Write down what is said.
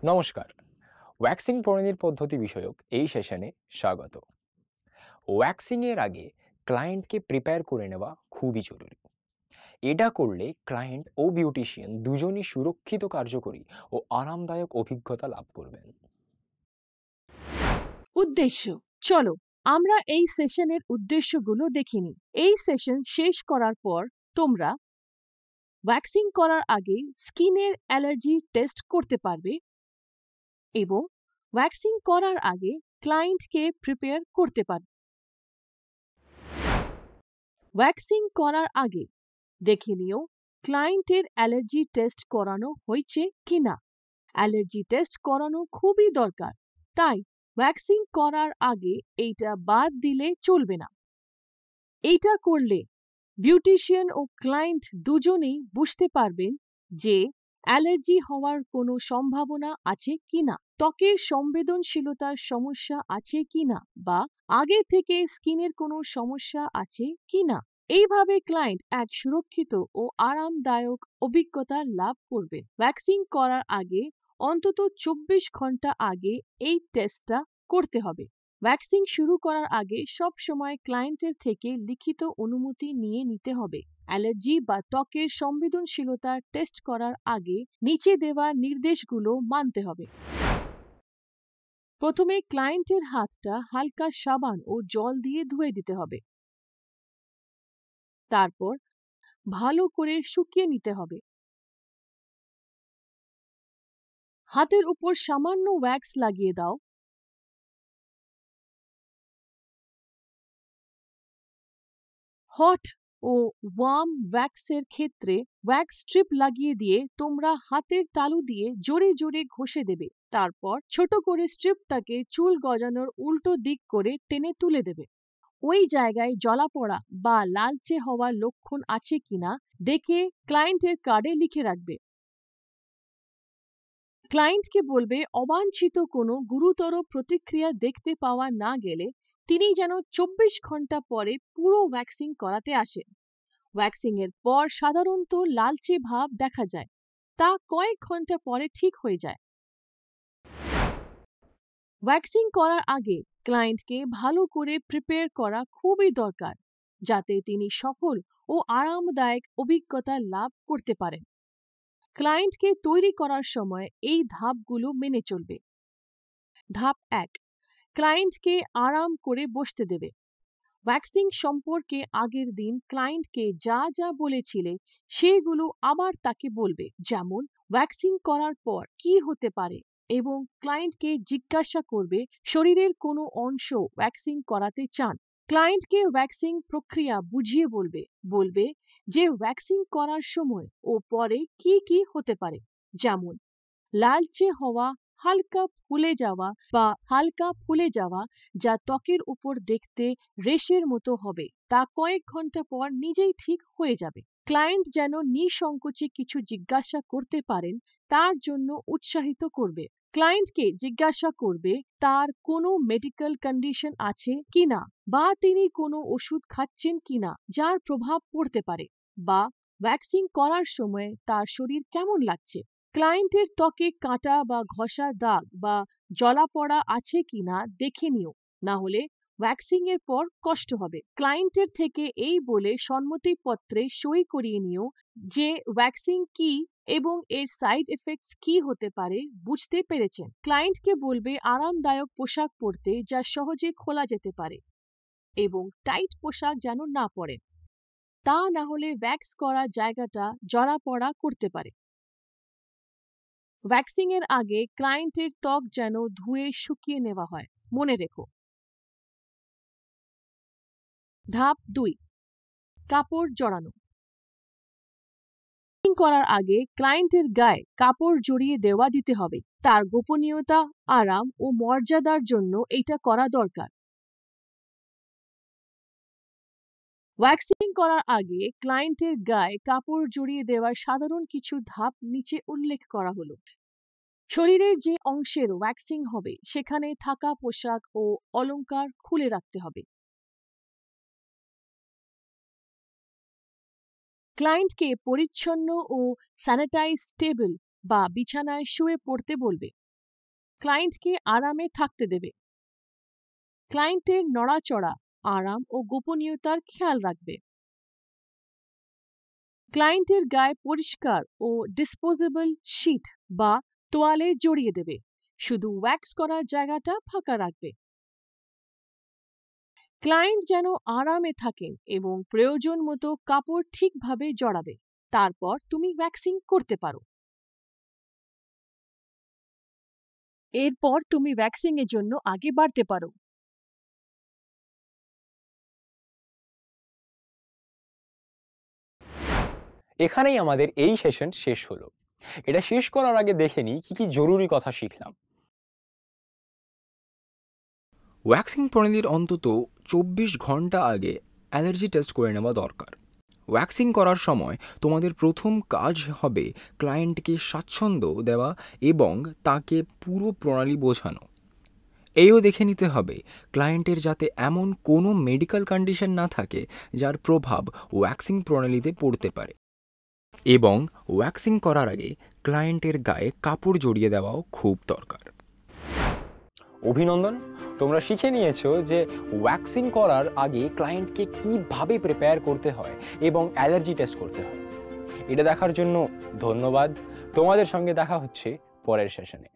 নমস্কার। ওয়্যাক্সিং প্রণালীর পদ্ধতি বিষয়ক এই সেশনে স্বাগত। ওয়্যাক্সিং এর আগে ক্লায়েন্টকে প্রিপেয়ার করে নেওয়া খুবই জরুরি। এটা করলে ক্লায়েন্ট ও বিউটিশিয়ান দুজনই সুরক্ষিত, কার্যকরী ও আরামদায়ক অভিজ্ঞতা লাভ করবেন। উদ্দেশ্য, চলো আমরা এই সেশনের উদ্দেশ্যগুলো দেখে নিই। এই সেশন শেষ করার পর তোমরা ওয়্যাক্সিং করার আগে স্কিনের অ্যালার্জি টেস্ট করতে পারবে এবং ওয়্যাক্সিং করার আগে ক্লায়েন্টকে প্রিপেয়ার করতে পারবে। ওয়্যাক্সিং করার আগে দেখে নিও ক্লায়েন্টের অ্যালার্জি টেস্ট করানো হয়েছে কিনা। অ্যালার্জি টেস্ট করানো খুবই দরকার, তাই ওয়্যাক্সিং করার আগে এইটা বাদ দিলে চলবে না। এইটা করলে বিউটিশিয়ান ও ক্লায়েন্ট দুজনেই বুঝতে পারবেন যে অ্যালার্জি হওয়ার কোনো সম্ভাবনা আছে কিনা, ত্বকের সংবেদনশীলতার সমস্যা আছে কিনা বা আগে থেকে স্কিনের কোনো সমস্যা আছে কিনা। এইভাবে ক্লায়েন্ট এক সুরক্ষিত ও আরামদায়ক অভিজ্ঞতা লাভ করবে। ভ্যাকসিন করার আগে অন্তত 24 ঘন্টা আগে এই টেস্টটা করতে হবে। ভ্যাকসিন শুরু করার আগে সব সময় ক্লায়েন্টের থেকে লিখিত অনুমতি নিয়ে নিতে হবে। অ্যালার্জি বা ত্বকের সংবেদনশীলতা টেস্ট করার আগে নিচে দেওয়া নির্দেশগুলো মানতে হবে। প্রথমে ক্লায়েন্টের হাতটা হালকা সাবান ও জল দিয়ে ধুয়ে দিতে হবে। তারপর ভালো করে শুকিয়ে নিতে হবে। হাতের উপর সামান্য ওয়্যাক্স লাগিয়ে দাও। হট ও ওয়ার্ম ওয়্যাক্সের ক্ষেত্রে ওয়্যাক্স স্ট্রিপ লাগিয়ে দিয়ে তোমরা হাতের তালু দিয়ে জোরে জোরে ঘষে দেবে। তারপর ছোট করে স্ট্রিপটাকে চুল গজানোর উল্টো দিক করে টেনে তুলে দেবে। ওই জায়গায় জ্বলাপোড়া বা লালচে হওয়ার লক্ষণ আছে কিনা দেখে ক্লায়েন্টের কার্ডে লিখে রাখবে। ক্লায়েন্টকে বলবে অবাঞ্ছিত কোনো গুরুতর প্রতিক্রিয়া দেখতে পাওয়া না গেলে তিনি যেন 24 ঘন্টা পরে পুরো ভ্যাকসিন করাতে আসেন। ভ্যাকসিং এর পর সাধারণত লালচে ভাব দেখা যায়, তা কয়েক ঘন্টা পরে ঠিক হয়ে যায়। ভ্যাকসিন করার আগে ক্লায়েন্টকে ভালো করে প্রিপেয়ার করা খুবই দরকার, যাতে তিনি সফল ও আরামদায়ক অভিজ্ঞতা লাভ করতে পারেন। ক্লায়েন্টকে তৈরি করার সময় এই ধাপগুলো মেনে চলবে। ধাপ 1, ক্লায়েন্টকে আরাম করে বসতে দেবে। ভ্যাকসিন সম্পর্কে আগের দিন ক্লায়েন্টকে যা যা বলেছিলে সেগুলো আবার তাকে বলবে, যেমন ভ্যাকসিন করার পর কি হতে পারে, এবং ক্লায়েন্টকে জিজ্ঞাসা করবে শরীরের কোনো অংশ ভ্যাকসিন করাতে চান। ক্লায়েন্টকে ভ্যাকসিন প্রক্রিয়া বুঝিয়ে বলবে যে ভ্যাকসিন করার সময় ও পরে কি কি হতে পারে, যেমন লালচে হওয়া, হালকা ফুলে যাওয়া যা ত্বকের উপর দেখতে রেশের মতো হবে, তা কয়েক ঘন্টা পর নিজেই ঠিক হয়ে যাবে। ক্লায়েন্ট যেন নিঃসংকোচে কিছু জিজ্ঞাসা করতে পারেন তার জন্য উৎসাহিত করবে। ক্লায়েন্টকে জিজ্ঞাসা করবে তার কোনো মেডিকেল কন্ডিশন আছে কিনা বা তিনি কোনো ওষুধ খাচ্ছেন কিনা যার প্রভাব পড়তে পারে, বা ভ্যাকসিন করার সময় তার শরীর কেমন লাগছে। ক্লায়েন্টের ত্বকে কাটা বা ঘষা দাগ বা জ্বলাপোড়া আছে কিনা দেখে নিও, না হলে ভ্যাকসিং এর পর কষ্ট হবে। ক্লায়েন্টের থেকে এই বলে সম্মতিপত্রে সই করিয়ে নিও যে ভ্যাকসিন কি এবং এর সাইড এফেক্টস কি হতে পারে বুঝতে পেরেছেন। ক্লায়েন্টকে বলবে আরামদায়ক পোশাক পরতে যা সহজে খোলা যেতে পারে এবং টাইট পোশাক যেন না পরেন, তা না হলে ভ্যাক্স করা জায়গাটা জ্বলাপোড়া করতে পারে। ভ্যাকসিং এর আগে ক্লায়েন্টের ত্বক যেন ধুয়ে শুকিয়ে নেওয়া হয়, মনে রেখো। ধাপ 2, কাপড় জড়ানো। ভ্যাকসিং করার আগে ক্লায়েন্টের গায়ে কাপড় জড়িয়ে দেওয়া দিতে হবে। তার গোপনীয়তা, আরাম ও মর্যাদার জন্য এটা করা দরকার। ভ্যাকসিন করার আগে ক্লায়েন্টের গায়ে কাপড় জড়িয়ে দেওয়ার সাধারণ কিছু ধাপ নিচে উল্লেখ করা হলো। শরীরের যে অংশের ভ্যাকসিং হবে সেখানে থাকা পোশাক ও অলংকার খুলে রাখতে হবে। ক্লায়েন্টকে পরিচ্ছন্ন ও স্যানিটাইজ টেবিল বা বিছানায় শুয়ে পড়তে বলবে। ক্লায়েন্টকে আরামে থাকতে দেবে। ক্লায়েন্টের নড়াচড়া, আরাম ও গোপনীয়তার খেয়াল রাখবে। ক্লায়েন্টের গায়ে পরিষ্কার ও ডিসপোজেবল শীট বা তোয়ালে জড়িয়ে দেবে, শুধু ওয়্যাক্স করার জায়গাটা ফাঁকা রাখবে। ক্লায়েন্ট যেন আরামে থাকেন এবং প্রয়োজন মতো কাপড় ঠিকভাবে জড়াবে। তারপর তুমি ওয়্যাক্সিং করতে পারো। এরপর তুমি ওয়্যাক্সিং এর জন্য আগে বাড়তে পারো। এখানেই আমাদের এই সেশন শেষ হলো। এটা শেষ করার আগে দেখে নিই কি কি জরুরি কথা শিখলাম। ওয়্যাক্সিং প্রণালীর অন্তত 24 ঘন্টা আগে অ্যালার্জি টেস্ট করে নেওয়া দরকার। ওয়্যাক্সিং করার সময় তোমাদের প্রথম কাজ হবে ক্লায়েন্টকে স্বাচ্ছন্দ্য দেওয়া এবং তাকে পুরো প্রণালী বোঝানো। এও দেখে নিতে হবে ক্লায়েন্টের যাতে এমন কোনো মেডিকেল কন্ডিশন না থাকে যার প্রভাব ওয়্যাক্সিং প্রণালীতে পড়তে পারে। এবং ওয়্যাক্সিং করার আগে ক্লায়েন্টের গায়ে কাপড় জড়িয়ে দেওয়াও খুব দরকার। অভিনন্দন, তোমরা শিখে নিয়েছো যে ওয়্যাক্সিং করার আগে ক্লায়েন্টকে কিভাবে প্রিপেয়ার করতে হয় এবং অ্যালার্জি টেস্ট করতে হয়। এটা দেখার জন্য ধন্যবাদ। তোমাদের সঙ্গে দেখা হচ্ছে পরের সেশনে।